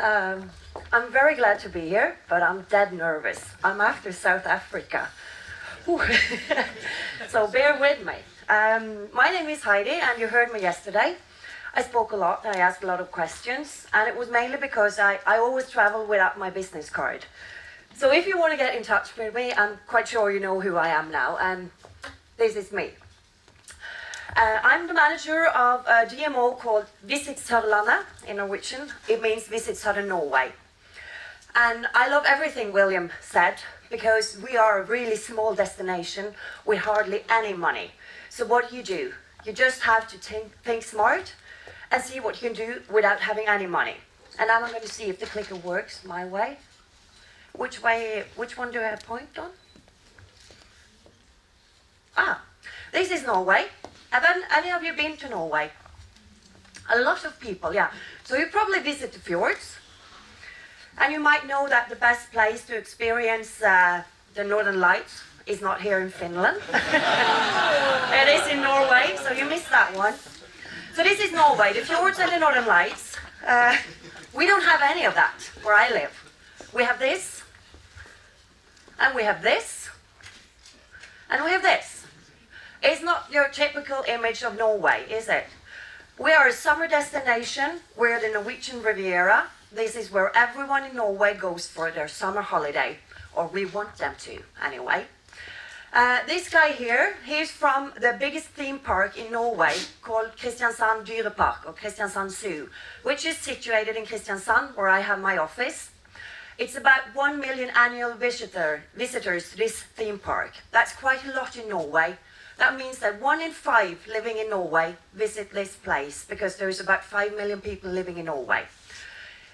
I'm very glad to be here, but I'm dead nervous. I'm after South Africa. So bear with me. My name is Heidi, and you heard me yesterday. I spoke a lot, I asked a lot of questions, and it was mainly because I always travel without my business card. So if you want to get in touch with me, I'm quite sure you know who I am now, and this is me. I'm the manager of a DMO called Visit Sørlandet in Norwegian. It means Visit Southern Norway. And I love everything William said, because we are a really small destination with hardly any money. So what do? You just have to think smart and see what you can do without having any money. And now I'm going to see if the clicker works my way. Which one do I point on? This is Norway. Have any of you been to Norway? A lot of people, yeah. So you probably visit the fjords. And you might know that the best place to experience the Northern Lights is not here in Finland. It is in Norway, so you missed that one. So this is Norway, the fjords and the Northern Lights. We don't have any of that where I live. We have this, and we have this, and we have this. It's not your typical image of Norway, is it? We are a summer destination. We're the Norwegian Riviera. This is where everyone in Norway goes for their summer holiday, or we want them to, anyway. This guy here, he's from the biggest theme park in Norway called Kristiansand Dyrepark, or Kristiansand Zoo, which is situated in Kristiansand, where I have my office. It's about 1 million annual visitors to this theme park. That's quite a lot in Norway. That means that 1 in 5 living in Norway visit this place, because there's about 5 million people living in Norway.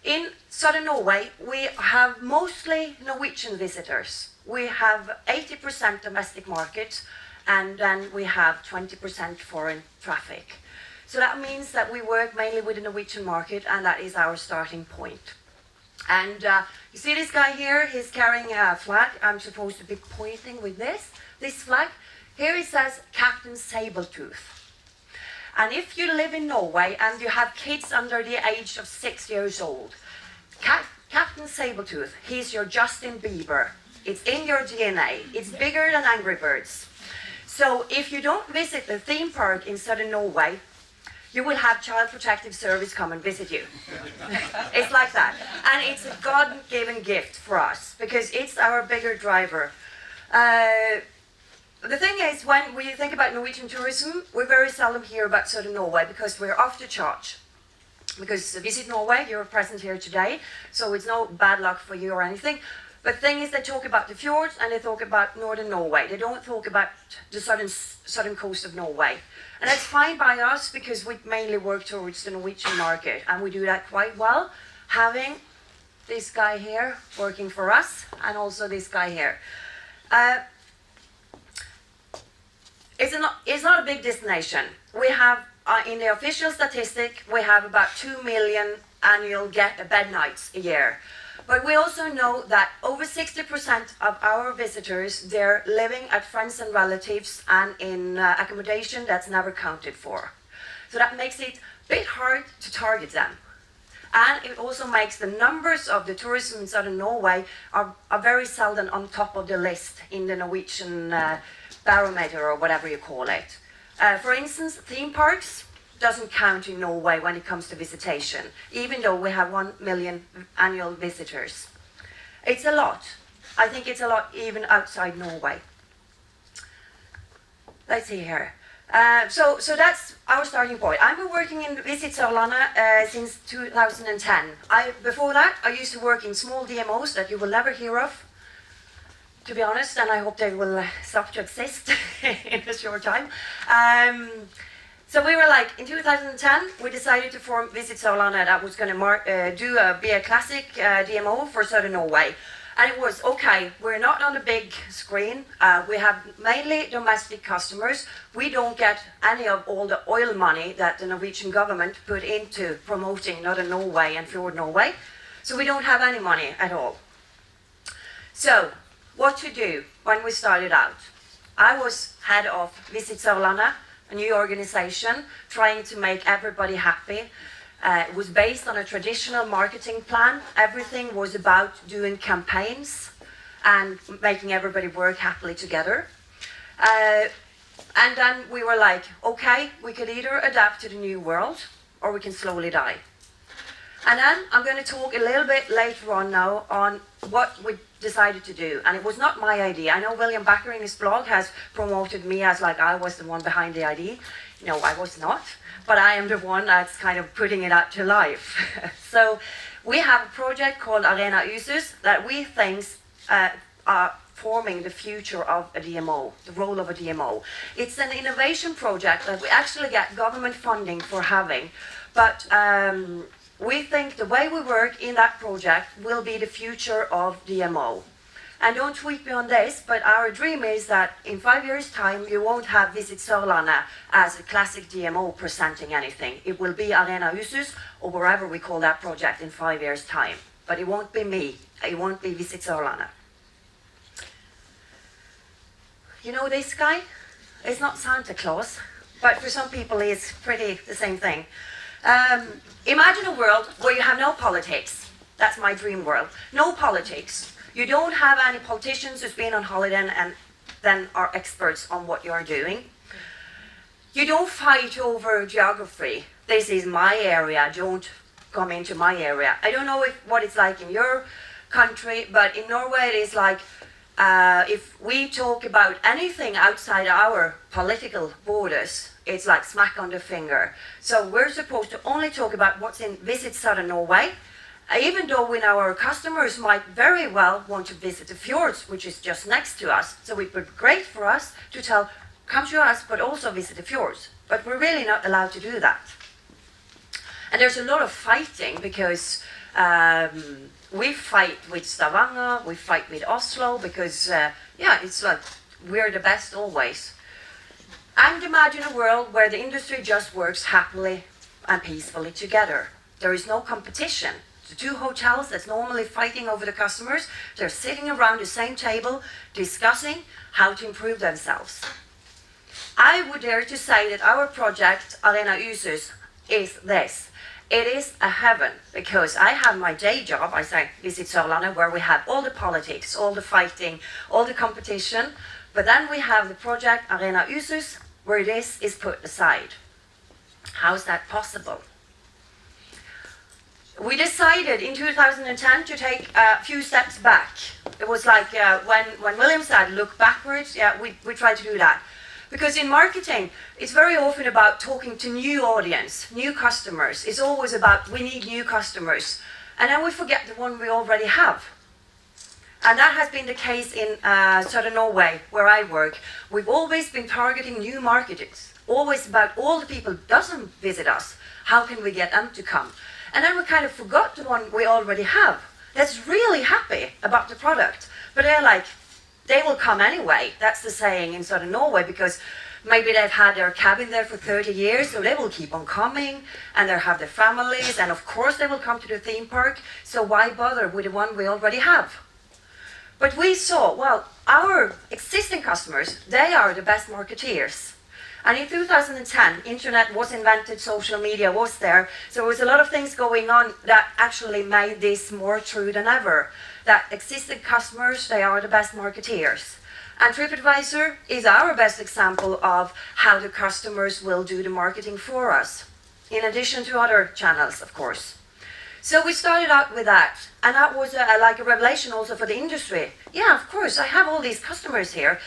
In southern Norway, we have mostly Norwegian visitors. We have 80% domestic market, and then we have 20% foreign traffic. So that means that we work mainly with the Norwegian market, and that is our starting point. And you see this guy here, he's carrying a flag. I'm supposed to be pointing with this flag. Here it says Captain Sabletooth. And if you live in Norway and you have kids under the age of 6 years old, Captain Sabletooth, he's your Justin Bieber. It's in your DNA. It's bigger than Angry Birds. So if you don't visit the theme park in southern Norway, you will have Child Protective Service come and visit you. It's like that. And it's a God-given gift for us, because it's our bigger driver. The thing is, when we think about Norwegian tourism, we very seldom hear about southern Norway, because we're off the chart. Because Visit Norway, you're present here today, so it's no bad luck for you or anything. But the thing is, they talk about the fjords and they talk about northern Norway. They don't talk about the southern coast of Norway. And that's fine by us, because we mainly work towards the Norwegian market, and we do that quite well, having this guy here working for us, and also this guy here. It's not a big destination. We have, in the official statistic, we have about 2 million annual bed nights a year. But we also know that over 60% of our visitors, they're living at friends and relatives and in accommodation that's never counted for. So that makes it a bit hard to target them. And it also makes the numbers of the tourism in southern Norway are very seldom on top of the list in the Norwegian barometer, or whatever you call it. For instance, theme parks doesn't count in Norway when it comes to visitation, even though we have 1 million annual visitors. It's a lot. I think it's a lot even outside Norway. Let's see here. So that's our starting point. I've been working in Visit Sørlandet since 2010. Before that, I used to work in small DMOs that you will never hear of, to be honest, and I hope they will stop to exist in a short time. So we were like, in 2010, we decided to form Visit Sørlandet that was going to be a classic DMO for southern Norway. And it was, okay, we're not on the big screen. We have mainly domestic customers. We don't get any of all the oil money that the Norwegian government put into promoting Northern Norway and Fjord Norway. So we don't have any money at all. So, what to do when we started out? I was head of Visit Sørlandet, a new organization trying to make everybody happy. It was based on a traditional marketing plan. Everything was about doing campaigns and making everybody work happily together. And then we were like, okay, we could either adapt to the new world or we can slowly die. And then I'm going to talk a little bit later on now on what we decided to do. And it was not my idea. I know William Backer in his blog has promoted me as like I was the one behind the idea. No, I was not. But I am the one that's kind of putting it out to life. So we have a project called Arena Usus that we think are forming the future of a DMO, the role of a DMO. It's an innovation project that we actually get government funding for having. But we think the way we work in that project will be the future of DMO. And don't tweet me on this, but our dream is that in 5 years' time, you won't have Visit Sørlandet as a classic DMO presenting anything. It will be Arena Usus, or wherever we call that project in 5 years' time. But it won't be me. It won't be Visit Sørlandet. You know this guy? It's not Santa Claus, but for some people it's pretty the same thing. Imagine a world where you have no politics. That's my dream world. No politics. You don't have any politicians who's been on holiday and then are experts on what you're doing. You don't fight over geography. This is my area, don't come into my area. I don't know what it's like in your country, but in Norway it is like if we talk about anything outside our political borders, it's like smack on the finger. So we're supposed to only talk about what's in Visit Southern Norway, even though we know our customers might very well want to visit the fjords, which is just next to us. So it would be great for us to tell, come to us, but also visit the fjords. But we're really not allowed to do that. And there's a lot of fighting because we fight with Stavanger, we fight with Oslo, because, it's like we're the best always. And imagine a world where the industry just works happily and peacefully together. There is no competition. The two hotels that's normally fighting over the customers, they're sitting around the same table discussing how to improve themselves. I would dare to say that our project, Arena Usus, is this. It is a heaven, because I have my day job, I say Visit Sørlandet, where we have all the politics, all the fighting, all the competition, but then we have the project Arena Usus, where this is put aside. How is that possible? We decided in 2010 to take a few steps back. It was like when William said, look backwards, we tried to do that. Because in marketing, it's very often about talking to new audience, new customers. It's always about, we need new customers. And then we forget the one we already have. And that has been the case in Southern Norway, where I work. We've always been targeting new markets, always about all the people who doesn't visit us. How can we get them to come? And then we kind of forgot the one we already have. That's really happy about the product. But they're like, they will come anyway. That's the saying in Southern Norway, because maybe they've had their cabin there for 30 years, so they will keep on coming, and they'll have their families, and of course they will come to the theme park, so why bother with the one we already have? But we saw, well, our existing customers, they are the best marketeers. And in 2010, internet was invented, social media was there, so there was a lot of things going on that actually made this more true than ever. That existing customers, they are the best marketeers. And TripAdvisor is our best example of how the customers will do the marketing for us, in addition to other channels, of course. So we started out with that, and that was like a revelation also for the industry. Yeah, of course, I have all these customers here.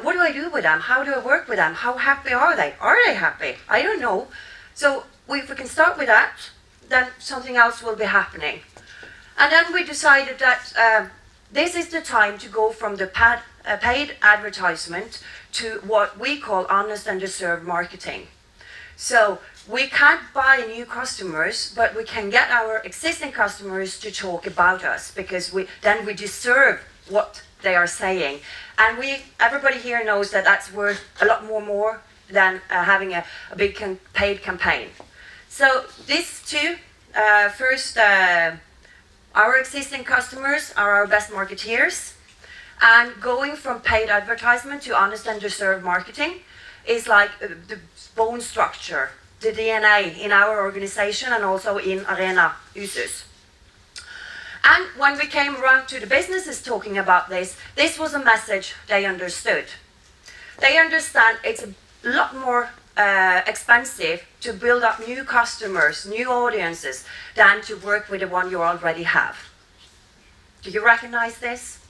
What do I do with them? How do I work with them? How happy are they? Are they happy? I don't know. So if we can start with that, then something else will be happening. And then we decided that this is the time to go from the paid advertisement to what we call honest and deserved marketing. So we can't buy new customers, but we can get our existing customers to talk about us, because then we deserve what they are saying. And everybody here knows that that's worth a lot more than having a big paid campaign. So these two, first, our existing customers are our best marketeers, and going from paid advertisement to honest and deserved marketing is like the bone structure, the DNA in our organization and also in Arena Usus. And when we came around to the businesses talking about this, this was a message they understood. They understand it's a lot more expensive to build up new customers, new audiences, than to work with the one you already have. Do you recognize this?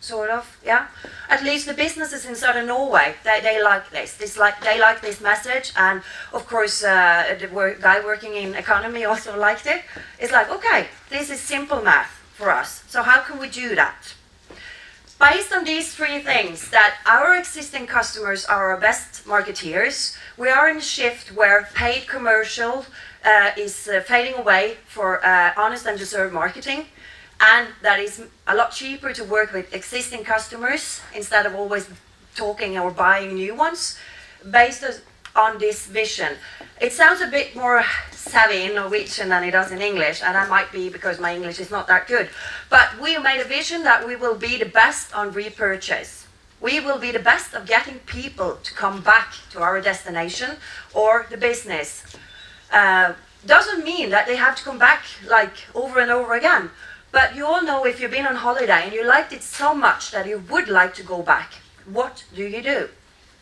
Sort of, yeah? At least the businesses in Southern Norway, they like this. They like this message, and of course the guy working in economy also liked it. It's like, okay, this is simple math for us, so how can we do that? Based on these three things, that our existing customers are our best marketeers, we are in a shift where paid commercial is fading away for honest and deserved marketing, and that is a lot cheaper to work with existing customers instead of always talking or buying new ones, based on this vision. It sounds a bit more savvy in Norwegian than it does in English, and that might be because my English is not that good. But we made a vision that we will be the best on repurchase. We will be the best of getting people to come back to our destination or the business. Doesn't mean that they have to come back like over and over again. But you all know, if you've been on holiday and you liked it so much that you would like to go back, what do?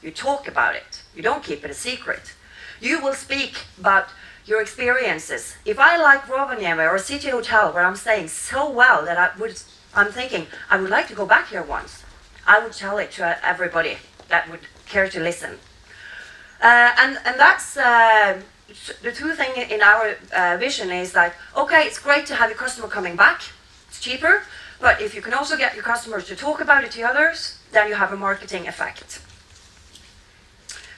You talk about it. You don't keep it a secret. You will speak about your experiences. If I like Rovaniemi or a city hotel where I'm staying so well that I'm thinking, I would like to go back here once, I would tell it to everybody that would care to listen. And that's the two things in our vision is like, okay, it's great to have your customer coming back. It's cheaper, but if you can also get your customers to talk about it to others, then you have a marketing effect.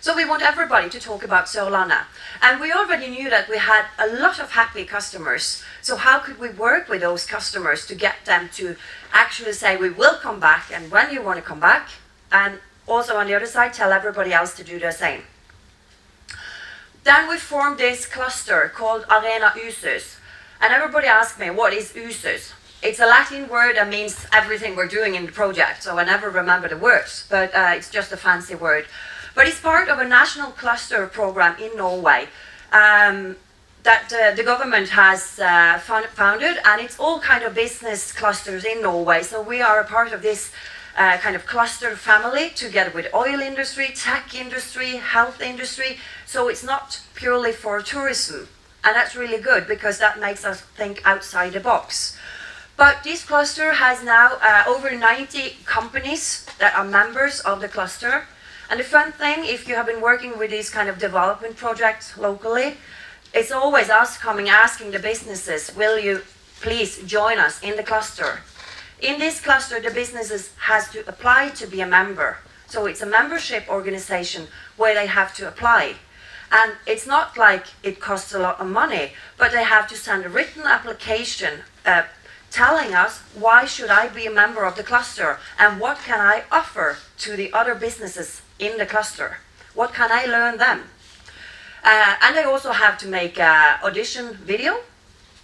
So we want everybody to talk about Sørlandet. And we already knew that we had a lot of happy customers. So how could we work with those customers to get them to actually say, we will come back, and when you want to come back, and also on the other side, tell everybody else to do the same. Then we formed this cluster called Arena Usus. And everybody asked me, what is Usus? It's a Latin word that means everything we're doing in the project, so I never remember the words, but it's just a fancy word. But it's part of a national cluster program in Norway that the government has founded, and it's all kind of business clusters in Norway. So we are a part of this kind of cluster family together with oil industry, tech industry, health industry. So it's not purely for tourism, and that's really good because that makes us think outside the box. But this cluster has now over 90 companies that are members of the cluster. And the fun thing, if you have been working with these kind of development projects locally, it's always us coming asking the businesses, will you please join us in the cluster? In this cluster, the businesses has to apply to be a member. So it's a membership organization where they have to apply. And it's not like it costs a lot of money, but they have to send a written application telling us, why should I be a member of the cluster? And what can I offer to the other businesses in the cluster? What can I learn them? And they also have to make an audition video.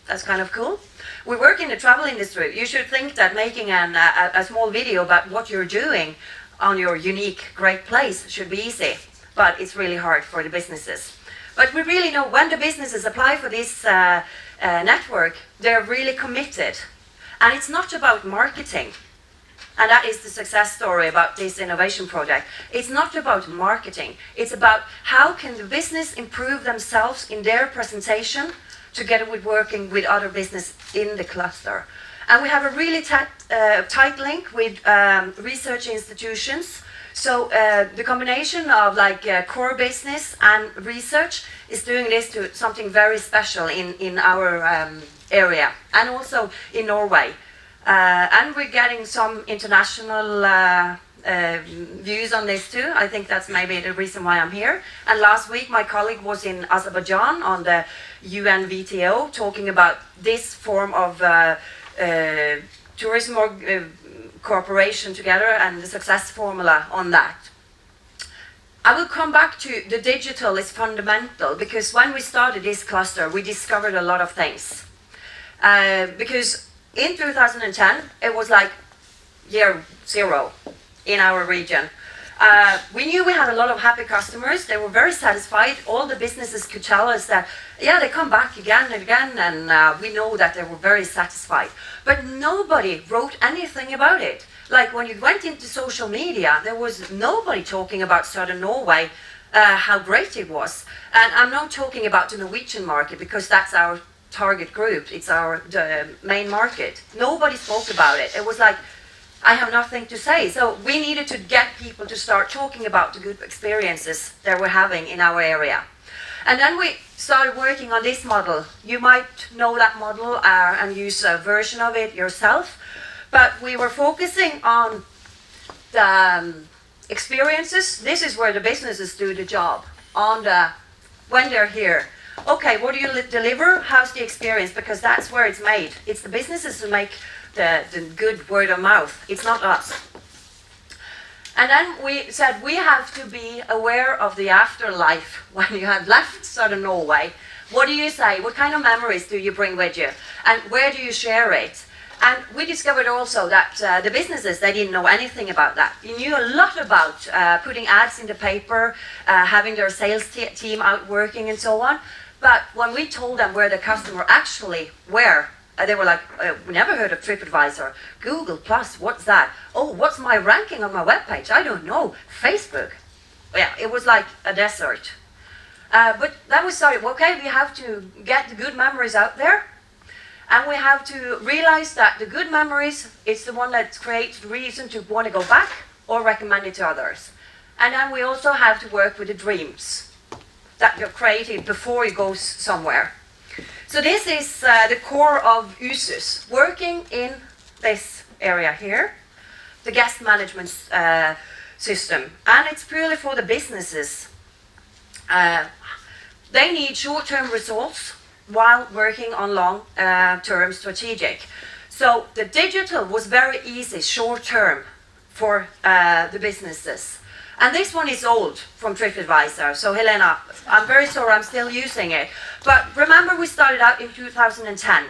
That's kind of cool. We work in the travel industry. You should think that making a small video about what you're doing on your unique, great place should be easy. But it's really hard for the businesses. But we really know when the businesses apply for this network, they're really committed. And it's not about marketing. And that is the success story about this innovation project. It's not about marketing. It's about how can the business improve themselves in their presentation together with working with other business in the cluster. And we have a really tight link with research institutions. So the combination of like core business and research is doing this to something very special in our area and also in Norway. And we're getting some international views on this too. I think that's maybe the reason why I'm here. And last week my colleague was in Azerbaijan on the UN VTO talking about this form of tourism or cooperation together and the success formula on that. I will come back to the digital is fundamental because when we started this cluster we discovered a lot of things. Because in 2010 it was like year zero in our region. We knew we had a lot of happy customers. They were very satisfied. All the businesses could tell us that, yeah, they come back again and again, and we know that they were very satisfied. But nobody wrote anything about it. Like when you went into social media, there was nobody talking about Southern Norway, how great it was. And I'm not talking about the Norwegian market, because that's our target group. It's the main market. Nobody spoke about it. It was like, I have nothing to say. So we needed to get people to start talking about the good experiences that we're having in our area. And then we started working on this model. You might know that model and use a version of it yourself. But we were focusing on the experiences. This is where the businesses do the job, on when they're here. Okay, what do you deliver? How's the experience? Because that's where it's made. It's the businesses who make the good word of mouth. It's not us. And then we said we have to be aware of the afterlife when you have left Southern Norway. What do you say? What kind of memories do you bring with you? And where do you share it? And we discovered also that the businesses, they didn't know anything about that. You knew a lot about putting ads in the paper, having their sales team out working and so on. But when we told them where the customer actually were, they were like, we never heard of TripAdvisor. Google Plus, what's that? Oh, what's my ranking on my webpage? I don't know. Facebook. Yeah, it was like a desert. But then we started, okay, we have to get the good memories out there. And we have to realize that the good memories, it's the one that creates reason to want to go back or recommend it to others. And then we also have to work with the dreams that you're created before you go somewhere. So this is the core of USUS, working in this area here, the guest management system. And it's purely for the businesses. They need short-term results while working on long-term strategic. So the digital was very easy, short-term for the businesses. And this one is old from TripAdvisor. So Helena, I'm very sorry, I'm still using it. But remember, we started out in 2010.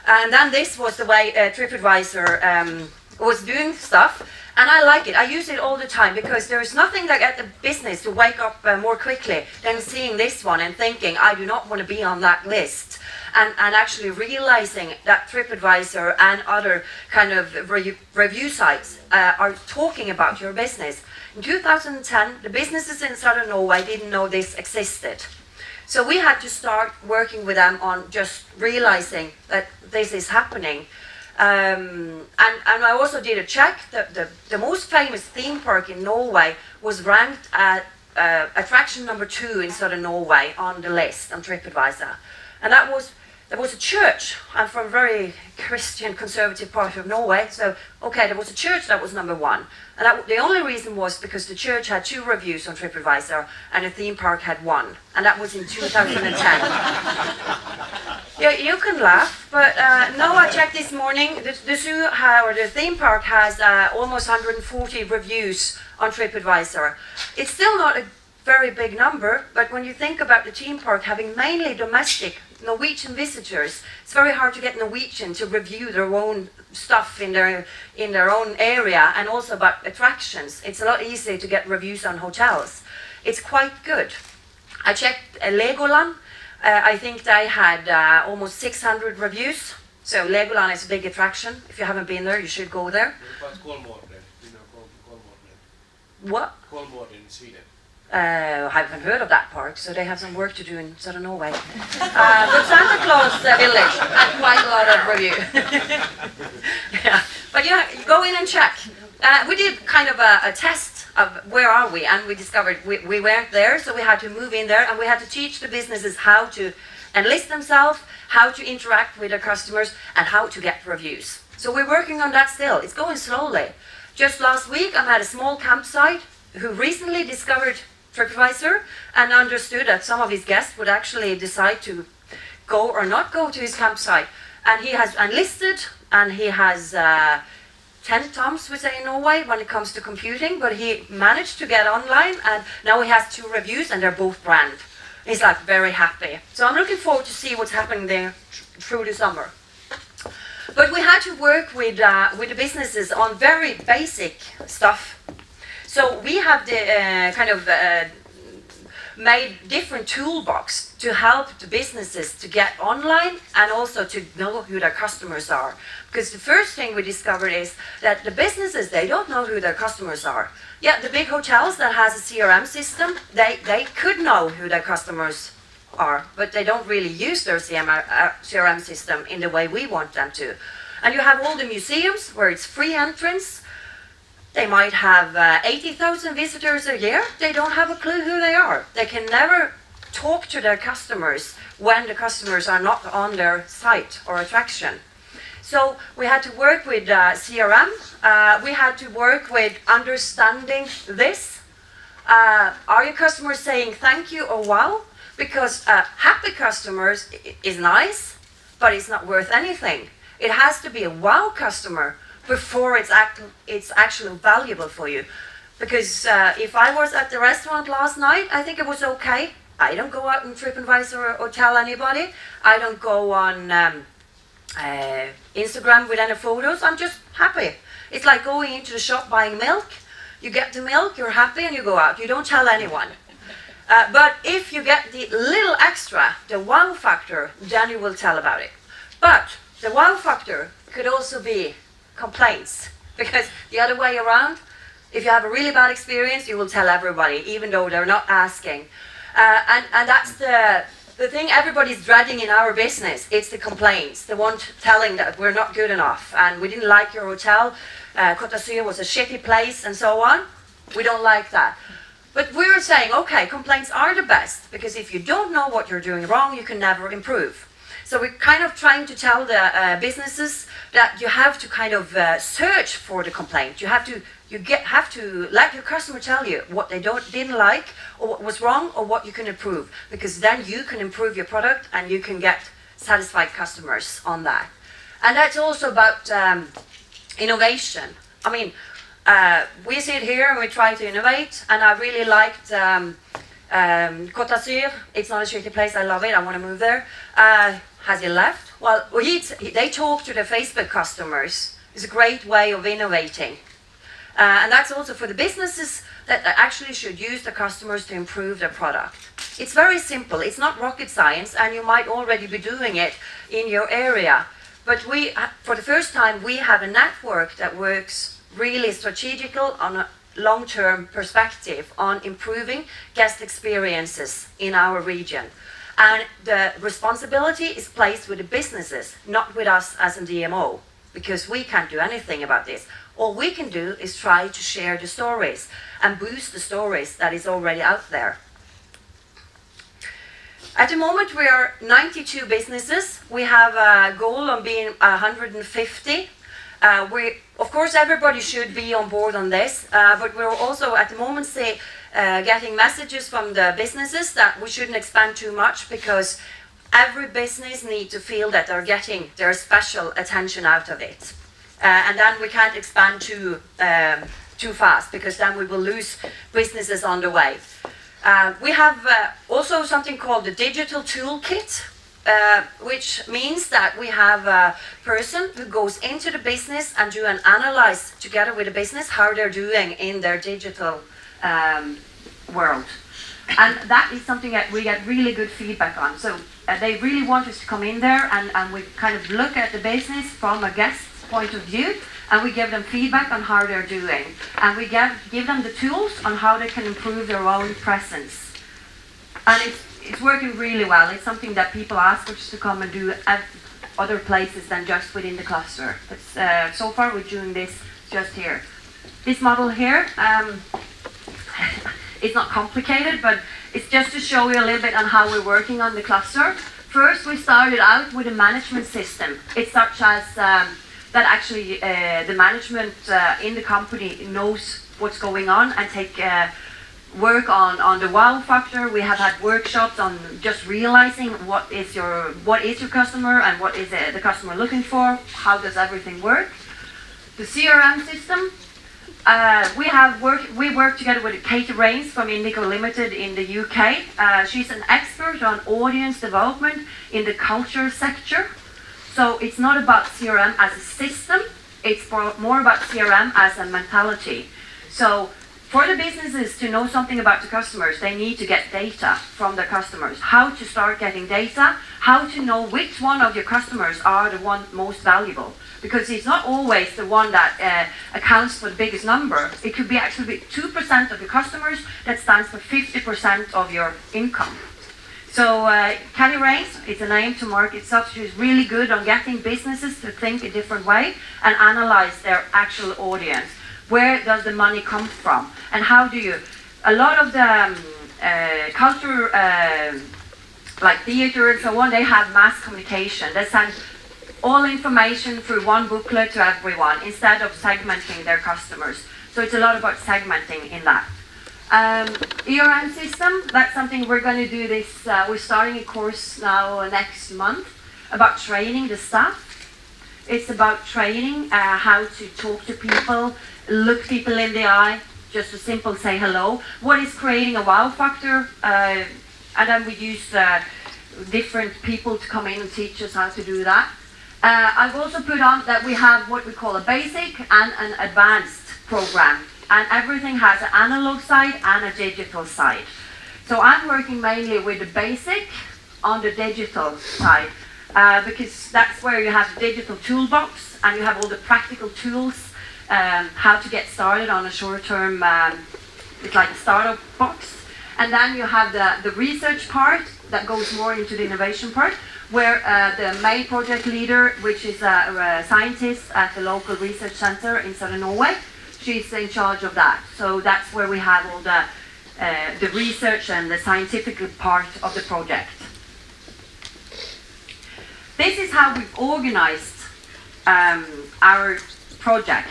And then this was the way TripAdvisor was doing stuff. And I like it. I use it all the time because there is nothing that get the business to wake up more quickly than seeing this one and thinking, I do not want to be on that list. And actually realizing that TripAdvisor and other kind of review sites are talking about your business. In 2010, the businesses in Southern Norway didn't know this existed. So we had to start working with them on just realizing that this is happening. And I also did a check. The most famous theme park in Norway was ranked at attraction number 2 in Southern Norway on the list on TripAdvisor. And that was a church. I'm from a very Christian conservative part of Norway, so okay, there was a church that was number 1. And the only reason was because the church had 2 reviews on TripAdvisor and the theme park had 1. And that was in 2010. Yeah, you can laugh, but no, I checked this morning. The zoo, or the theme park, has almost 140 reviews on TripAdvisor. It's still not a very big number, but when you think about the theme park having mainly domestic Norwegian visitors, it's very hard to get Norwegian to review their own stuff in their own area, and also about attractions. It's a lot easier to get reviews on hotels. It's quite good. I checked Legoland. I think they had almost 600 reviews. So Legoland is a big attraction. If you haven't been there, you should go there. What? Kolmården in Sweden. I haven't heard of that park, so they have some work to do in Southern Norway. But Santa Claus Village had quite a lot of review. Yeah. But yeah, you go in and check. We did kind of a test of where are we, and we discovered we weren't there, so we had to move in there, and we had to teach the businesses how to enlist themselves, how to interact with their customers, and how to get reviews. So we're working on that still. It's going slowly. Just last week, I met a small campsite who recently discovered TripAdvisor and understood that some of his guests would actually decide to go or not go to his campsite. And he has enlisted, and he has 10 thumbs, we say in Norway, when it comes to computing, but he managed to get online, and now he has 2 reviews, and they're both brand. He's like very happy. So I'm looking forward to see what's happening there through the summer. But we had to work with the businesses on very basic stuff. So we have the made different toolbox to help the businesses to get online and also to know who their customers are. Because the first thing we discovered is that the businesses, they don't know who their customers are. Yeah, the big hotels that has a CRM system, they could know who their customers are, but they don't really use their CRM system in the way we want them to. And you have all the museums where it's free entrance. They might have 80,000 visitors a year. They don't have a clue who they are. They can never talk to their customers when the customers are not on their site or attraction. So we had to work with CRM. We had to work with understanding this. Are your customers saying thank you or wow? Because happy customers is nice, but it's not worth anything. It has to be a wow customer before it's actually valuable for you. Because if I was at the restaurant last night, I think it was okay. I don't go out on TripAdvisor or tell anybody. I don't go on Instagram with any photos. I'm just happy. It's like going into the shop buying milk. You get the milk, you're happy, and you go out. You don't tell anyone. But if you get the little extra, the wow factor, then you will tell about it. But the wow factor could also be complaints, because the other way around, if you have a really bad experience, you will tell everybody, even though they're not asking. And that's the thing everybody's dreading in our business. It's the complaints, the one telling that we're not good enough, and we didn't like your hotel, Côte d'Azur was a shitty place, and so on. We don't like that. But we're saying, okay, complaints are the best, because if you don't know what you're doing wrong, you can never improve. So we're kind of trying to tell the businesses that you have to kind of search for the complaint. You have to let your customer tell you what they didn't like, or what was wrong, or what you can improve, because then you can improve your product and you can get satisfied customers on that. And that's also about innovation. I mean, we sit here and we try to innovate, and I really liked Côte d'Azur. It's not a shitty place, I love it, I want to move there. Has he left? Well, they talk to their Facebook customers. It's a great way of innovating. And that's also for the businesses that actually should use the customers to improve their product. It's very simple, it's not rocket science, and you might already be doing it in your area. But for the first time, we have a network that works really strategical on a long-term perspective on improving guest experiences in our region. And the responsibility is placed with the businesses, not with us as a DMO, because we can't do anything about this. All we can do is try to share the stories and boost the stories that is already out there. At the moment, we are 92 businesses. We have a goal of being 150. Of course, everybody should be on board on this, but we're also at the moment getting messages from the businesses that we shouldn't expand too much, because every business needs to feel that they're getting their special attention out of it. And then we can't expand too fast, because then we will lose businesses on the way. We have also something called the digital toolkit, which means that we have a person who goes into the business and do an analyze together with the business how they're doing in their digital world. And that is something that we get really good feedback on. So they really want us to come in there and we kind of look at the business from a guest's point of view, and we give them feedback on how they're doing. And we give them the tools on how they can improve their own presence. And it's working really well. It's something that people ask us to come and do at other places than just within the cluster. But so far we're doing this just here. This model here, it's not complicated, but it's just to show you a little bit on how we're working on the cluster. First, we started out with a management system. It's such as that actually the management in the company knows what's going on and take work on the wow factor. We have had workshops on just realizing what is your customer and what is the customer looking for. How does everything work? The CRM system. We work together with Kate Rains from Indigo Limited in the UK. She's an expert on audience development in the culture sector. So it's not about CRM as a system, it's more about CRM as a mentality. So For the businesses to know something about the customers, they need to get data from their customers. How to start getting data, how to know which one of your customers are the one most valuable. Because it's not always the one that accounts for the biggest number. It could be actually 2% of your customers that stands for 50% of your income. So Kelly Rains, it's a name to market stuff. She's really good on getting businesses to think a different way and analyze their actual audience. Where does the money come from? And how do you... A lot of the culture, like theater and so on, they have mass communication. They send all information through one booklet to everyone instead of segmenting their customers. So it's a lot about segmenting in that. ERM system, that's something we're going to do this, we're starting a course now next month about training the staff. It's about training how to talk to people, look people in the eye, just a simple say hello. What is creating a wow factor? And then we use different people to come in and teach us how to do that. I've also put on that we have what we call a basic and an advanced program. And everything has an analog side and a digital side. So I'm working mainly with the basic on the digital side because that's where you have the digital toolbox and you have all the practical tools, how to get started on a short-term, it's like a startup box. And then you have the research part that goes more into the innovation part, where the main project leader, which is a scientist at the local research center in Southern Norway, she's in charge of that. So that's where we have all the research and the scientific part of the project. This is how we've organized our project.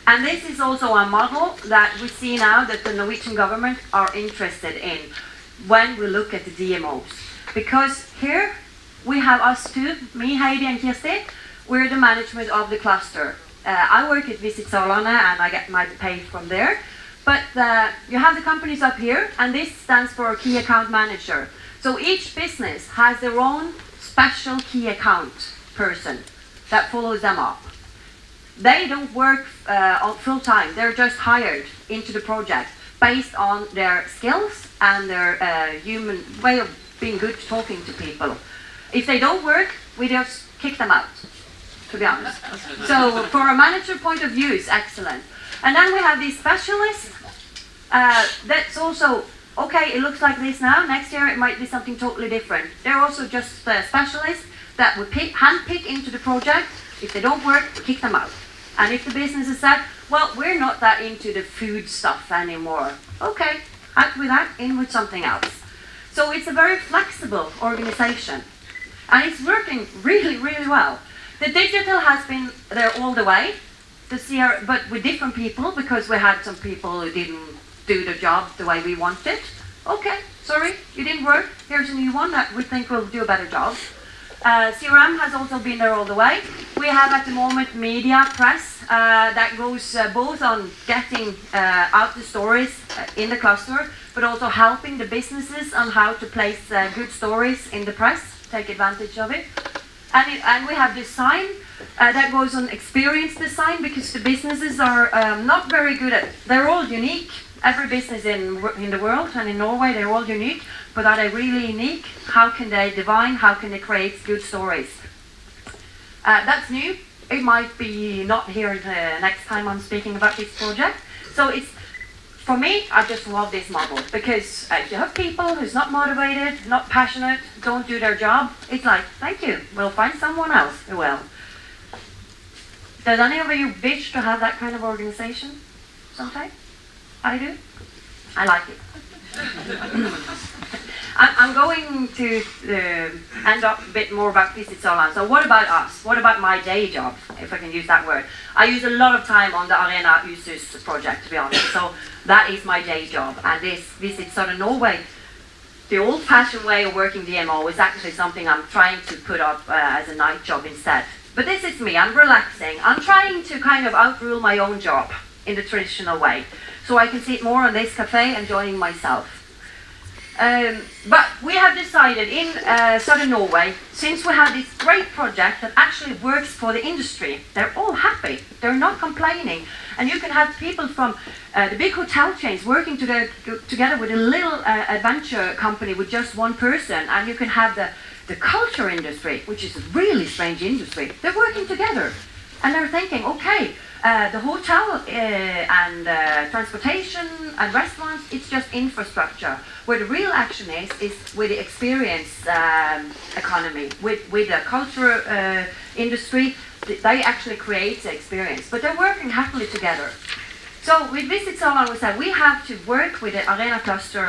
And this is also a model that we see now that the Norwegian government are interested in when we look at the DMOs. Because here we have us two, me, Heidi and Kirsti, we're the management of the cluster. I work at Visit Sørlandet and I get my pay from there. But you have the companies up here, and this stands for Key Account Manager. So each business has their own special key account person that follows them up. They don't work full time, they're just hired into the project based on their skills and their human way of being good talking to people. If they don't work, we just kick them out, to be honest. So for a manager point of view, it's excellent. And then we have these specialists. That's also, okay, it looks like this now. Next year it might be something totally different. They're also just specialists that we hand-pick into the project. If they don't work, we kick them out. And if the business is said, well, we're not that into the food stuff anymore. Okay, out with that, in with something else. So it's a very flexible organization. And it's working really, really well. The digital has been there all the way, but with different people, because we had some people who didn't do the job the way we wanted. Okay, sorry, you didn't work. Here's a new one that we think will do a better job. CRM has also been there all the way. We have at the moment media, press, that goes both on getting out the stories in the cluster, but also helping the businesses on how to place good stories in the press, take advantage of it. And we have design that goes on experience design, because the businesses are not very good at, they're all unique. Every business in the world and in Norway, they're all unique, but are they really unique? How can they divine? How can they create good stories? That's new. It might be not here the next time I'm speaking about this project. So it's, for me, I just love this model, because if you have people who's not motivated, not passionate, don't do their job, it's like, thank you, we'll find someone else who will. Does any of you wish to have that kind of organization sometime? I do. I like it. I'm going to end up a bit more about Visit Sørlandet. So what about us? What about my day job, if I can use that word? I use a lot of time on the Arena Usus project, to be honest. So that is my day job. And this Visit Southern Norway, the old-fashioned way of working DMO, is actually something I'm trying to put up as a night job instead. But this is me. I'm relaxing. I'm trying to kind of outrule my own job in the traditional way, so I can sit more on this cafe enjoying myself. But we have decided in Southern Norway, since we have this great project that actually works for the industry, they're all happy. happy. They're not complaining. And you can have people from the big hotel chains working together with a little adventure company with just one person, and you can have the culture industry, which is a really strange industry. They're working together, and they're thinking, okay, the hotel and transportation and restaurants, it's just infrastructure. Where the real action is with the experience economy, with the culture industry. They actually create the experience, but they're working happily together. So with Visit Sørlandet, we said we have to work with the arena cluster,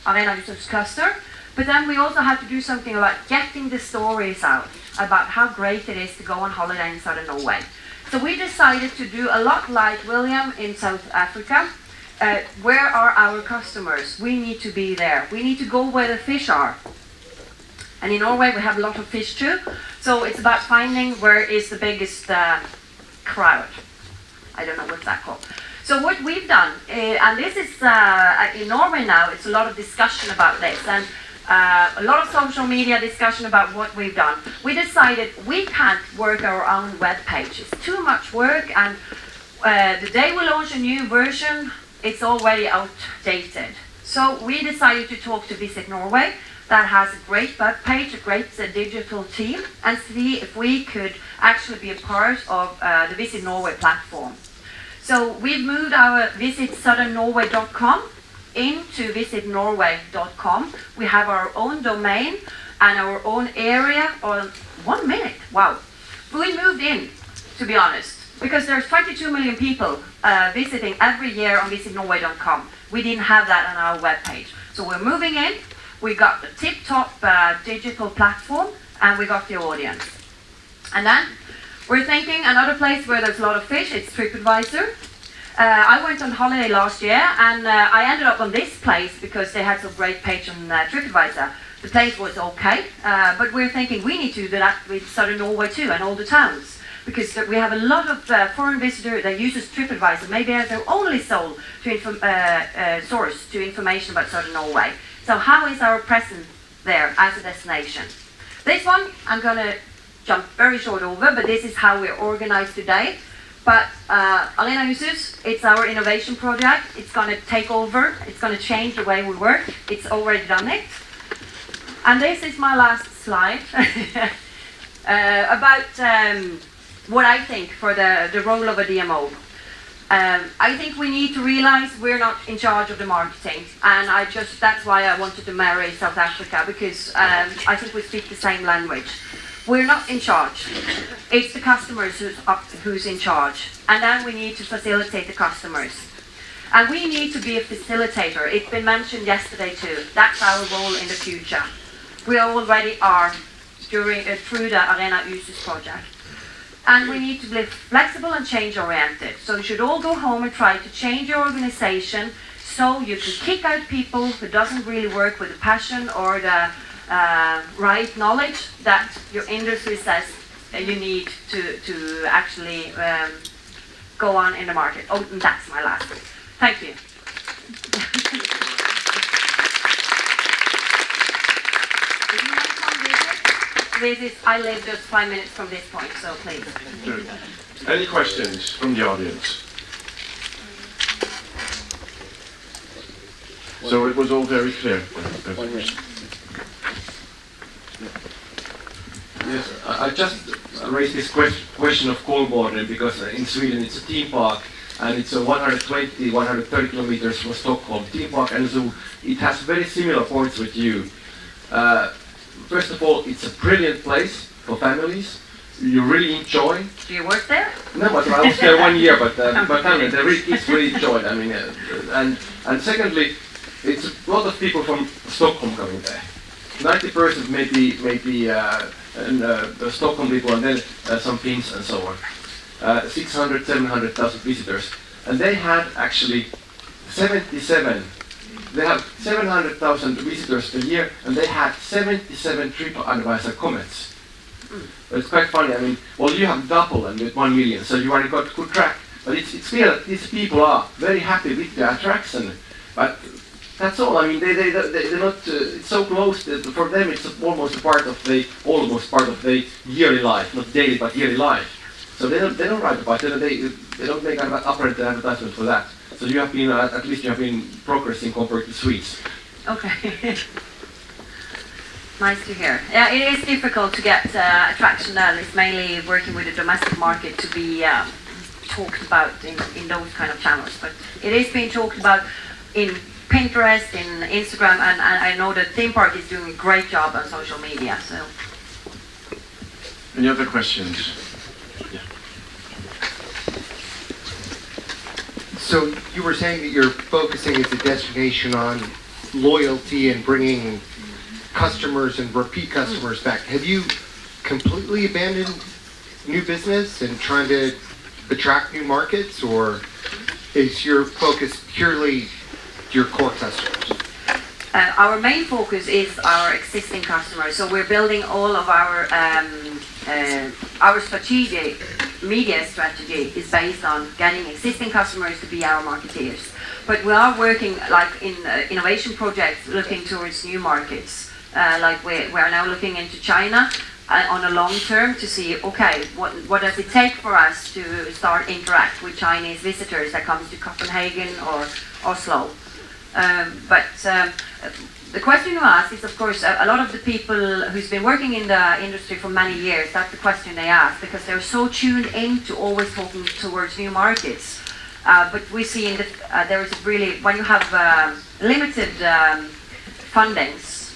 arena users cluster, but then we also have to do something about getting the stories out about how great it is to go on holiday in southern Norway. So we decided to do a lot like William in South Africa. Where are our customers? We need to be there. We need to go where the fish are. And in Norway we have a lot of fish too. So it's about finding where is the biggest crowd. I don't know what's that called. So what we've done, and this is in Norway now, it's a lot of discussion about this, and a lot of social media discussion about what we've done. We decided we can't work our own web page. It's too much work, and the day we launch a new version, it's already outdated. So we decided to talk to Visit Norway, that has a great web page, a great digital team, and see if we could actually be a part of the Visit Norway platform. So we've moved our visitsouthernnorway.com into visitnorway.com. We have our own domain and our own area on 1 minute. Wow. We moved in, to be honest, because there's 22 million people visiting every year on visitnorway.com. We didn't have that on our webpage. So we're moving in, we got the tip-top digital platform, and we got the audience. And then we're thinking another place where there's a lot of fish, it's TripAdvisor. I went on holiday last year, and I ended up on this place because they had some great page on TripAdvisor. The place was okay, but we're thinking we need to do that with Southern Norway too, and all the towns. Because we have a lot of foreign visitors that uses TripAdvisor, maybe as their only source to information about Southern Norway. So how is our presence there as a destination? This one I'm going to jump very short over, but this is how we're organized today. But Arena Users, it's our innovation project. It's going to take over. It's going to change the way we work. It's already done it. And this is my last slide about what I think for the role of a DMO. I think we need to realize we're not in charge of the marketing, and that's why I wanted to marry South Africa, because I think we speak the same language. We're not in charge. It's the customers who's in charge, and then we need to facilitate the customers. And we need to be a facilitator. It's been mentioned yesterday too. That's our role in the future. We already are through the Arena Users project. And we need to be flexible and change-oriented. So you should all go home and try to change your organization so you can kick out people who doesn't really work with the passion or the right knowledge that your industry says you need to actually go on in the market. Oh, and that's my last one. Thank you. I live just 5 minutes from this point, so please. Good. Any questions from the audience? So it was all very clear. Yes, I just raised this question of Kolmården because in Sweden it's a theme park and it's 130 kilometers from Stockholm theme park, and so it has very similar points with you. First of all, it's a brilliant place for families. You really enjoy. Do you work there? No, but I was there 1 year, but family, kids really enjoyed. I mean, and secondly, it's a lot of people from Stockholm coming there. 90% maybe Stockholm people, and then some Finns and so on. 600, 700,000 visitors, and they had actually 77. They have 700,000 visitors a year, and they had 77 TripAdvisor comments. It's quite funny. I mean, well, you have double and with 1 million, so you already got good track. But it's clear that these people are very happy with the attraction. But that's all. I mean, they're not. It's so close that for them it's almost part of the yearly life, not daily but yearly life. So they don't write about it, they don't make an apparent advertisement for that. So you have been, at least you have been progressing compared to Swedes. Okay. Nice to hear. Yeah, it is difficult to get traction there. It's mainly working with the domestic market to be talked about in those kind of channels. But it is being talked about in Pinterest, in Instagram, and I know that Theme Park is doing a great job on social media. So. Any other questions? Yeah. So you were saying that you're focusing as a destination on loyalty and bringing customers and repeat customers back. Have you completely abandoned new business and trying to attract new markets, or is your focus purely your core customers? Our main focus is our existing customers. So we're building all of our strategic media strategy is based on getting existing customers to be our marketeers. But we are working like in innovation projects, looking towards new markets. Like we are now looking into China on a long term to see, okay, what does it take for us to start interact with Chinese visitors that comes to Copenhagen or Oslo. But the question you ask is, of course, a lot of the people who's been working in the industry for many years, that's the question they ask, because they're so tuned in to always talking towards new markets. But we see in there is really, when you have limited fundings,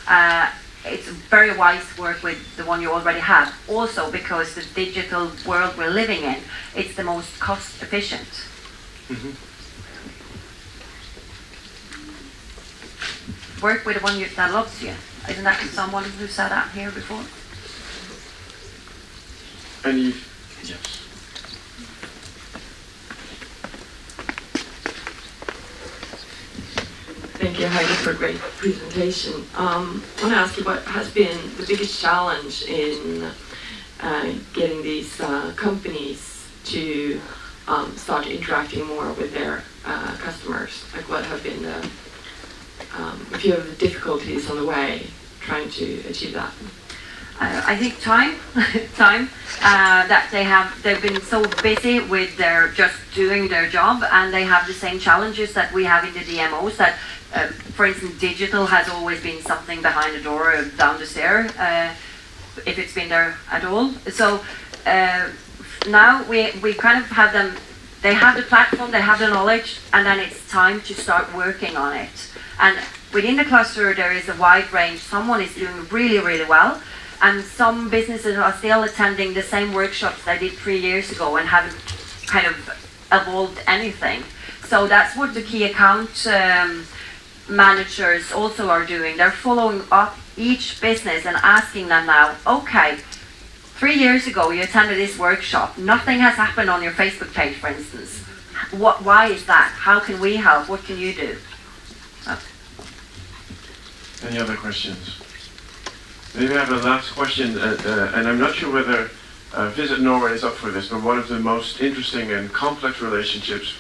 it's very wise to work with the one you already have. Also because the digital world we're living in, it's the most cost efficient. Mm-hmm. Work with the one that loves you. Isn't that someone who said that here before? Any? Yes. Thank you, Heidi, for a great presentation. I want to ask you what has been the biggest challenge in getting these companies to start interacting more with their customers? Like, what have been a few of the difficulties on the way trying to achieve that? I think time that they've been so busy with their just doing their job, and they have the same challenges that we have in the DMOs. That, for instance, digital has always been something behind the door or down the stair, if it's been there at all. So now we kind of have them. They have the platform, they have the knowledge, and then it's time to start working on it. And within the cluster, there is a wide range. Someone is doing really, really well. And some businesses are still attending the same workshops they did 3 years ago and haven't kind of evolved anything. So that's what the key account managers also are doing. They're following up each business and asking them now, okay, 3 years ago you attended this workshop. Nothing has happened on your Facebook page, for instance. Why is that? How can we help? What can you do? Any other questions? Maybe I have a last question, and I'm not sure whether Visit Norway is up for this, but one of the most interesting and complex relationships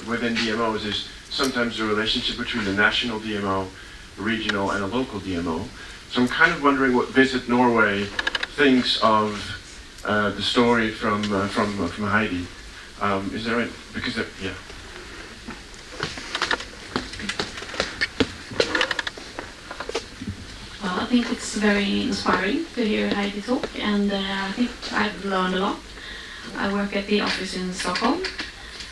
within DMOs is sometimes the relationship between the national DMO, regional, and a local DMO. So I'm kind of wondering what Visit Norway thinks of the story from Heidi. Is there any, because yeah. Well, I think it's very inspiring to hear Heidi talk, and I think I've learned a lot. I work at the office in Stockholm,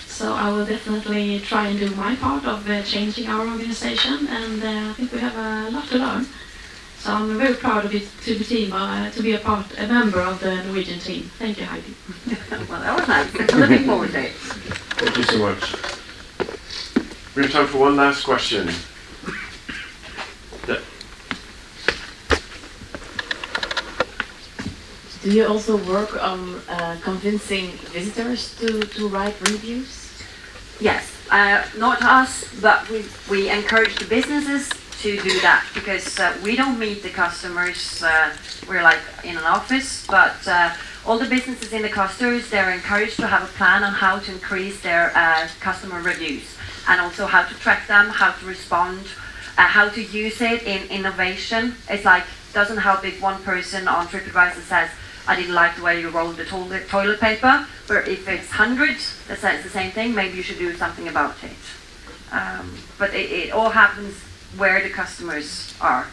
so I will definitely try and do my part of changing our organization, and I think we have a lot to learn. So I'm very proud of it to be a member of the Norwegian team. Thank you, Heidi. Well, that was nice. I'm looking forward to it. Thank you so much. We have time for one last question. Yeah. Do you also work on convincing visitors to write reviews? Yes, not us, but we encourage the businesses to do that, because we don't meet the customers. We're like in an office, but all the businesses in the clusters, they're encouraged to have a plan on how to increase their customer reviews, and also how to track them, how to respond, how to use it in innovation. It's like, doesn't help if one person on TripAdvisor says, I didn't like the way you rolled the toilet paper, but if it's hundreds that says the same thing, maybe you should do something about it. But it all happens where the customers are.